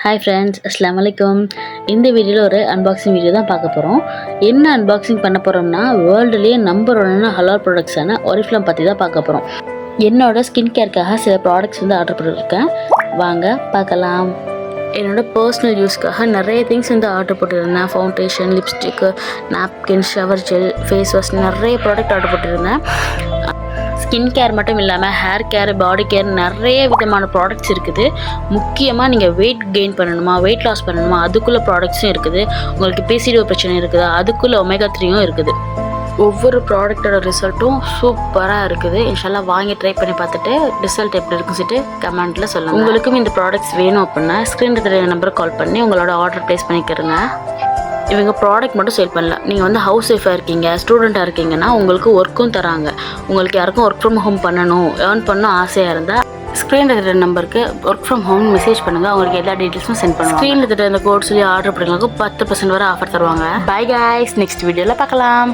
Hi friends, அஸ்ஸலாமு அலைக்கும். இந்த வீடியோவில் ஒரு அன்பாக்சிங் வீடியோ தான் பார்க்க போகிறோம். என்ன அன்பாக்சிங் பண்ண போகிறோம்னா, வேர்ல்டுலேயே நம்பர் 1 ஹலால் ப்ராடக்ட்ஸான ஒரிஃப்ளேம் பற்றி தான் பார்க்க போகிறோம். என்னோட ஸ்கின் கேருக்காக சில ப்ராடக்ட்ஸ் ஆர்டர் பண்ணியிருக்கேன். வாங்க பார்க்கலாம். என்னோடய பர்சனல் யூஸ்க்காக நிறைய திங்ஸ் ஆர்டர் போட்டிருந்தேன். Foundation, lipstick, napkin, shower gel, face wash, நிறைய ப்ராடக்ட் ஆர்டர் போட்டிருந்தேன். ஸ்கின் கேர் மட்டும் இல்லாமல் ஹேர் கேர், பாடி கேர், நிறைய விதமான ப்ராடக்ட்ஸ் இருக்குது. முக்கியமாக நீங்கள் வெயிட் கெயின் பண்ணணுமா, வெயிட் லாஸ் பண்ணணுமா, அதுக்குள்ளே ப்ராடக்ட்ஸும் இருக்குது. உங்களுக்கு பிசிஓ பிரச்சனை இருக்குது, அதுக்குள்ளே ஒமேகா 3யும் இருக்குது. ஒவ்வொரு ப்ராடக்டோட ரிசல்ட்டும் சூப்பராக இருக்குது. இன்ஷால்லா வாங்கி ட்ரை பண்ணி பார்த்துட்டு ரிசல்ட் எப்படி இருக்குன்னு சொல்லிட்டு கமெண்ட்டில் சொல்லுங்கள். உங்களுக்கும் இந்த ப்ராடக்ட்ஸ் வேணும் அப்படின்னா ஸ்க்ரீனில் தெரிய நம்பருக்கு கால் பண்ணி உங்களோட ஆர்டர் ப்ளேஸ் பண்ணிக்கிறங்க. இவங்க ப்ராடக்ட் மட்டும் சேல் பண்ணலாம். நீங்கள் ஹவுஸ் ஒய்ஃபாக இருக்கீங்க, ஸ்டூடெண்ட்டாக இருக்கீங்கன்னா உங்களுக்கு ஒர்க்கும் தராங்க. உங்களுக்கு யாருக்கும் ஒர்க் ஃப்ரம் ஹோம் பண்ணணும், ஏர்ன் பண்ணணும் ஆசையாக இருந்தால் ஸ்க்ரீனில் இருக்கிற நம்பருக்கு ஒர்க் ஃப்ரம் ஹோம் மெசேஜ் பண்ணுங்கள். அவங்களுக்கு எல்லா டீட்டெயில்ஸும் சென்ட் பண்ணுவாங்க. ஸ்க்ரீனில் இருக்கிற அந்த கோட் சொல்லி ஆர்டர் பண்ணுறவங்களுக்கு 10% வரை ஆஃபர் தருவாங்க. பை கைஸ், நெக்ஸ்ட் வீடியோவில் பார்க்கலாம்.